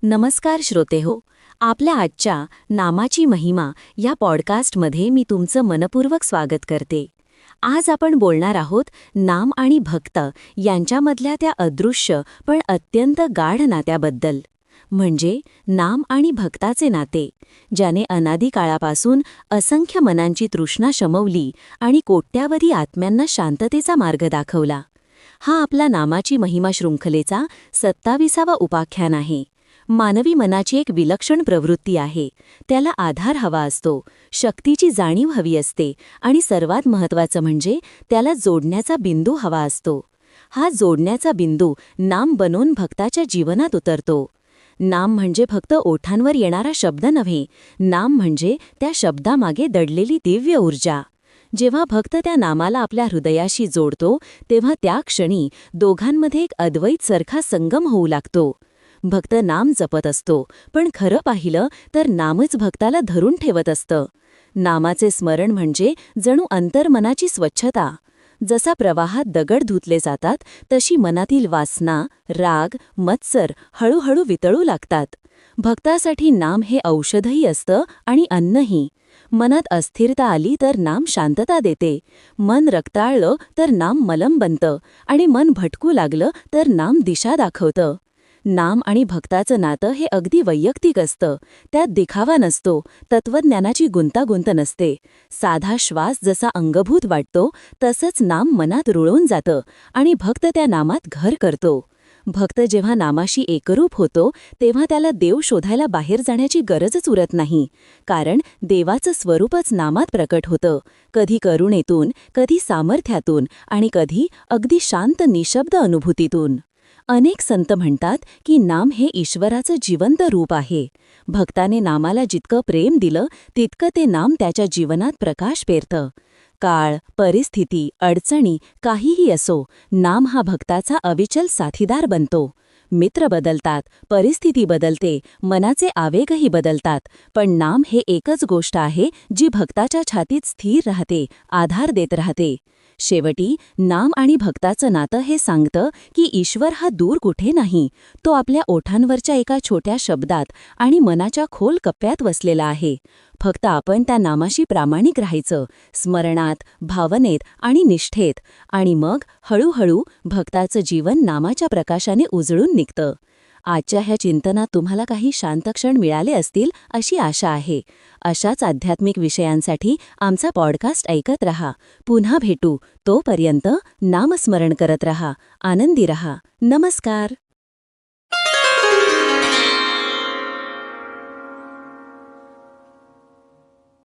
नमस्कार श्रोतेहो. आपल्या आजच्या नामाची महिमा या पॉडकास्टमध्ये मी तुमचं मनपूर्वक स्वागत करते. आज आपण बोलणार आहोत नाम आणि भक्त यांच्यामधल्या त्या अदृश्य पण अत्यंत गाढ नात्याबद्दल. म्हणजे नाम आणि भक्ताचे नाते, ज्याने अनादी काळापासून असंख्य मनांची तृष्णा शमवली आणि कोट्यावधी आत्म्यांना शांततेचा मार्ग दाखवला. हा आपला नामाची महिमा शृंखलेचा 27वा उपाख्यान आहे. मानवी मनाची एक विलक्षण प्रवृत्ती आहे. त्याला आधार हवा असतो, शक्तीची जाणीव हवी असते आणि सर्वात महत्त्वाचं म्हणजे त्याला जोडण्याचा बिंदू हवा असतो. हा जोडण्याचा बिंदू नाम बनून भक्ताच्या जीवनात उतरतो. नाम म्हणजे फक्त ओठांवर येणारा शब्द नव्हे, नाम म्हणजे त्या शब्दामागे दडलेली दिव्य ऊर्जा. जेव्हा भक्त त्या नामाला आपल्या हृदयाशी जोडतो, तेव्हा त्या क्षणी दोघांमध्ये एक अद्वैतसारखा संगम होऊ लागतो. भक्त नाम जपत असतो, पण खरं पाहिलं तर नामच भक्ताला धरून ठेवत असतं. नामाचे स्मरण म्हणजे जणू अंतर्मनाची स्वच्छता. जसा प्रवाहात दगड धुतले जातात, तशी मनातील वासना, राग, मत्सर हळूहळू वितळू लागतात. भक्तासाठी नाम हे औषधही असतं आणि अन्नही. मनात अस्थिरता आली तर नाम शांतता देते. मन रक्ताळलं तर नाम मलम बनतं आणि मन भटकू लागलं तर नाम दिशा दाखवतं. नाम आणि भक्ताचं नातं हे अगदी वैयक्तिक असतं. त्यात दिखावा नसतो, तत्वज्ञानाची गुंतागुंत नसते. साधा श्वास जसा अंगभूत वाटतो, तसंच नाम मनात रुळून जातं आणि भक्त त्या नामात घर करतो. भक्त जेव्हा नामाशी एकरूप होतो, तेव्हा त्याला देव शोधायला बाहेर जाण्याची गरजच उरत नाही. कारण देवाचं स्वरूपच नामात प्रकट होतं. कधी करुणेतून, कधी सामर्थ्यातून आणि कधी अगदी शांत निशब्द अनुभूतीतून. अनेक संत म्हणतात की नाम हे ईश्वराचं जिवंत रूप आहे. भक्ताने नामाला जितकं प्रेम दिलं, तितकं ते नाम त्याच्या जीवनात प्रकाश पेरतं. काळ, परिस्थिती, अडचणी काहीही असो, नाम हा भक्ताचा अविचल साथीदार बनतो. मित्र बदलतात, परिस्थिती बदलते, मनाचे आवेगही बदलतात, पण नाम हे एकच गोष्ट आहे जी भक्ताच्या छातीत स्थिर राहते, आधार देत राहते. शेवटी नाम आणि भक्ताचं नातं हे सांगतं की ईश्वर हा दूर कुठे नाही, तो आपल्या ओठांवरच्या एका छोट्या शब्दात आणि मनाच्या खोल कप्प्यात वसलेला आहे. फक्त आपण त्या नामाशी प्रामाणिक राहायचं, स्मरणात, भावनेत आणि निष्ठेत, आणि मग हळूहळू भक्ताचं जीवन नामाच्या प्रकाशाने उजळून निघतं. आजच्या ह्या चिंतनात तुम्हाला काही शांत क्षण मिळाले असतील अशी आशा आहे. अशाच आध्यात्मिक विषयांसाठी आमचा पॉडकास्ट ऐकत रहा. पुन्हा भेटू. तोपर्यंत नामस्मरण करत रहा, आनंदी रहा. नमस्कार.